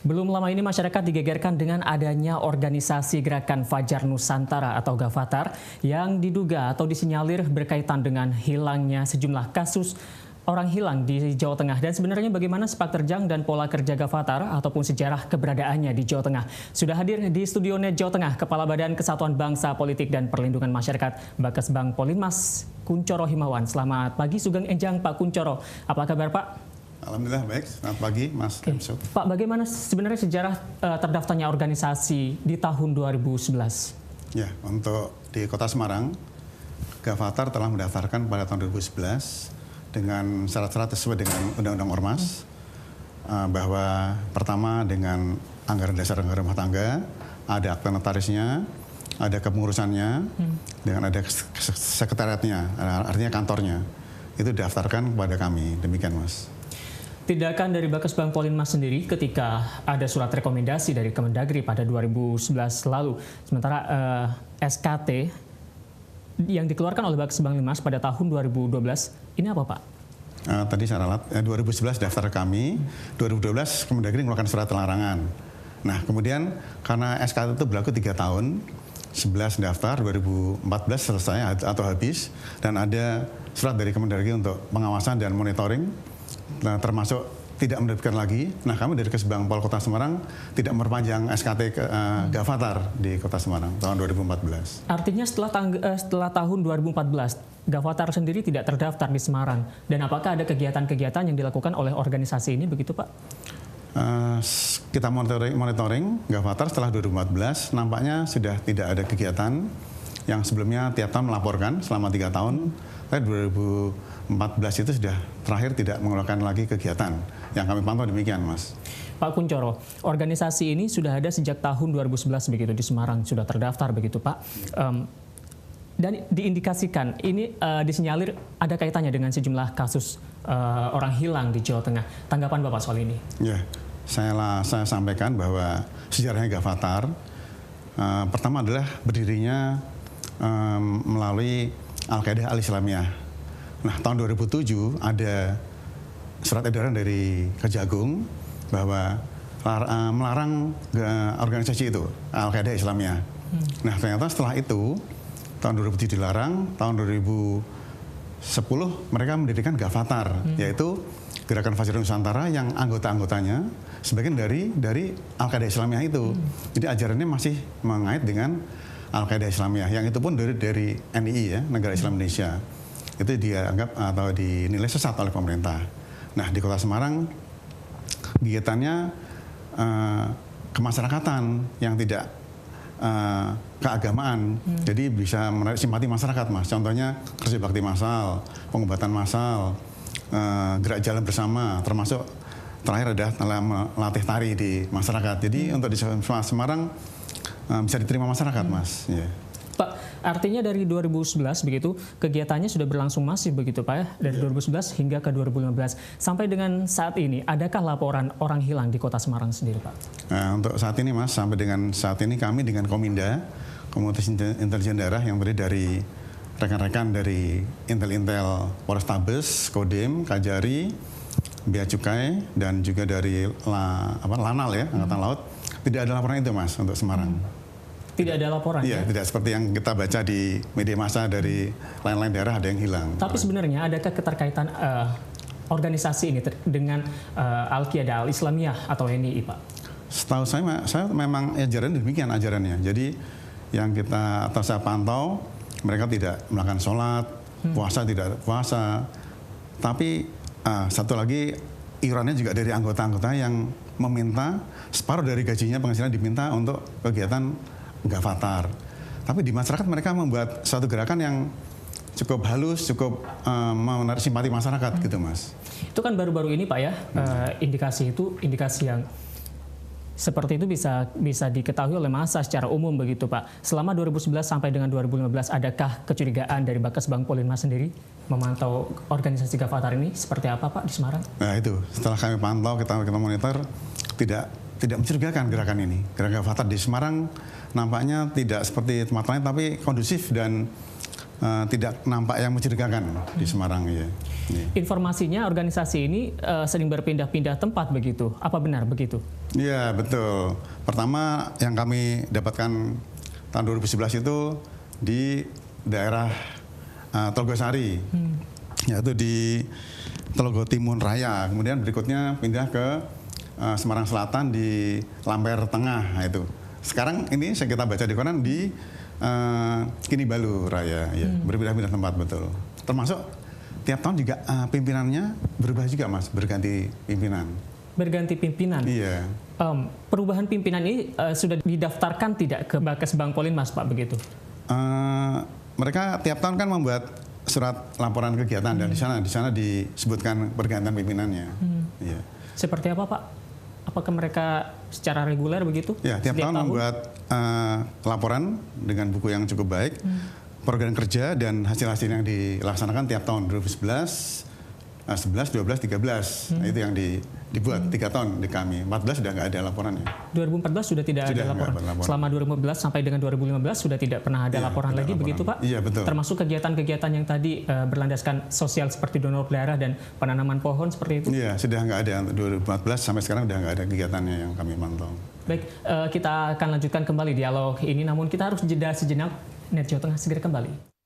Belum lama ini masyarakat digegerkan dengan adanya organisasi Gerakan Fajar Nusantara atau Gavatar yang diduga atau disinyalir berkaitan dengan hilangnya sejumlah kasus orang hilang di Jawa Tengah. Dan sebenarnya bagaimana sepak terjang dan pola kerja Gavatar ataupun sejarah keberadaannya di Jawa Tengah. Sudah hadir di studio Net Jawa Tengah Kepala Badan Kesatuan Bangsa Politik dan Perlindungan Masyarakat Bakesbang Polinmas Kuncoro Himawan. Selamat pagi Sugeng Enjang Pak Kuncoro. Apa kabar Pak? Alhamdulillah baik, selamat pagi Mas Emso. Pak, bagaimana sebenarnya sejarah terdaftarnya organisasi di tahun 2011? Ya, untuk di Kota Semarang, Gavatar telah mendaftarkan pada tahun 2011 dengan syarat-syarat sesuai dengan Undang-Undang Ormas, bahwa pertama dengan anggaran dasar anggaran rumah tangga, ada akta notarisnya, ada kepengurusannya, dengan ada sekretariatnya, artinya kantornya. Itu didaftarkan kepada kami, demikian Mas. Tindakan dari Bakesbang Polinmas sendiri ketika ada surat rekomendasi dari Kemendagri pada 2011 lalu. Sementara SKT yang dikeluarkan oleh Bakesbang Polinmas pada tahun 2012, ini apa Pak? Tadi saya ralat, 2011 daftar kami, 2012 Kemendagri mengeluarkan surat larangan. Nah kemudian karena SKT itu berlaku 3 tahun, 11 daftar, 2014 selesai atau habis, dan ada surat dari Kemendagri untuk pengawasan dan monitoring, nah, termasuk tidak menerbitkan lagi. Nah kami dari Kesbang Pol Kota Semarang tidak memperpanjang SKT Gavatar di Kota Semarang tahun 2014. Artinya setelah tahun 2014, Gavatar sendiri tidak terdaftar di Semarang. Dan apakah ada kegiatan-kegiatan yang dilakukan oleh organisasi ini begitu Pak? Kita monitoring Gavatar setelah 2014, nampaknya sudah tidak ada kegiatan. Yang sebelumnya tiap tahun melaporkan selama 3 tahun, tapi 2014 itu sudah terakhir tidak mengeluarkan lagi kegiatan. Yang kami pantau demikian, Mas. Pak Kuncoro, organisasi ini sudah ada sejak tahun 2011 begitu di Semarang, sudah terdaftar begitu Pak. Dan diindikasikan ini disinyalir ada kaitannya dengan sejumlah kasus orang hilang di Jawa Tengah. Tanggapan Bapak soal ini? Ya, saya sampaikan bahwa sejarahnya Gavatar pertama adalah berdirinya melalui Al-Qaeda Al-Islamiyah. Nah, tahun 2007 ada surat edaran dari Kejagung bahwa melarang organisasi itu, Al-Qaeda Islamiyah. Nah, ternyata setelah itu, tahun 2007 dilarang, tahun 2010 mereka mendirikan Gavatar, yaitu Gerakan Fajar Nusantara yang anggota-anggotanya sebagian dari Al-Qaeda Islamiyah itu. Jadi ajarannya masih mengait dengan Al-Qaeda Islamiyah, yang itu pun dari NII ya, Negara Islam Indonesia. Itu dianggap atau dinilai sesat oleh pemerintah. Nah di Kota Semarang kegiatannya kemasyarakatan yang tidak keagamaan, jadi bisa menarik simpati masyarakat Mas. Contohnya kerja bakti massal, pengobatan massal, gerak jalan bersama, termasuk terakhir ada melatih tari di masyarakat. Jadi untuk di Semarang bisa diterima masyarakat Mas. Yeah. Pak, artinya dari 2011 begitu kegiatannya sudah berlangsung masif begitu Pak ya, dari 2011 hingga ke 2015. Sampai dengan saat ini, adakah laporan orang hilang di Kota Semarang sendiri Pak? Nah, untuk saat ini Mas, sampai dengan saat ini kami dengan Kominda, Komunitas Intelijen Daerah yang terdiri dari rekan-rekan dari Intel Polrestabes, Kodim, Kajari, Bea Cukai, dan juga dari Lanal ya, Angkatan Laut. Tidak ada laporan itu Mas untuk Semarang. Tidak ada laporan? Iya, tidak seperti yang kita baca di media massa dari lain-lain daerah ada yang hilang. Tapi sebenarnya adakah keterkaitan organisasi ini dengan Al-Qaeda Al-Islamiyah atau NII Pak? Setahu saya memang ajaran demikian ajarannya. Jadi yang atau saya pantau, mereka tidak melakukan sholat, puasa tidak puasa. Tapi satu lagi iurannya juga dari anggota-anggota yang meminta separuh dari gajinya penghasilan diminta untuk kegiatan Gavatar. Tapi di masyarakat mereka membuat suatu gerakan yang cukup halus, cukup menarik simpati masyarakat gitu Mas. Itu kan baru-baru ini Pak ya, indikasi yang seperti itu bisa diketahui oleh massa secara umum begitu Pak. Selama 2011 sampai dengan 2015 adakah kecurigaan dari Bakesbang Polinmas sendiri memantau organisasi Gavatar ini seperti apa Pak di Semarang? Nah itu setelah kami pantau, kita monitor, tidak mencurigakan gerakan ini. Gerakan Gavatar di Semarang nampaknya tidak seperti tempat lain, tapi kondusif dan tidak nampak yang mencurigakan di Semarang ya. Informasinya organisasi ini sering berpindah-pindah tempat begitu. Apa benar begitu? Iya, betul. Pertama yang kami dapatkan tahun 2011 itu di daerah Telogosari, yaitu di Telogo Timun Raya. Kemudian berikutnya pindah ke Semarang Selatan di Lamper Tengah. Nah, itu. Sekarang ini kita baca di koran di Kinibalu Raya, ya, berpindah-pindah tempat betul. Termasuk tiap tahun juga pimpinannya berubah juga, Mas, berganti pimpinan. Berganti pimpinan? Iya. Perubahan pimpinan ini sudah didaftarkan tidak ke Bakes Bangpolin, Mas, Pak, begitu? Mereka tiap tahun kan membuat surat laporan kegiatan dan di sana disebutkan pergantian pimpinannya. Iya. Seperti apa, Pak? Apakah mereka secara reguler begitu? Ya, tiap tahun membuat laporan dengan buku yang cukup baik, program kerja dan hasil-hasil yang dilaksanakan tiap tahun 2011, 11, 12, 13. Nah, itu yang dibuat 3 tahun di kami. 14 sudah nggak ada laporannya. 2014 sudah tidak ada laporan. Selama 2014 sampai dengan 2015 sudah tidak pernah ada laporan lagi, begitu Pak? Iya, betul. Termasuk kegiatan-kegiatan yang tadi berlandaskan sosial seperti donor darah dan penanaman pohon seperti itu? Iya, sudah nggak ada. 2014 sampai sekarang sudah nggak ada kegiatannya yang kami mantau. Baik, kita akan lanjutkan kembali dialog ini, namun kita harus jeda sejenak. Net Jawa Tengah segera kembali.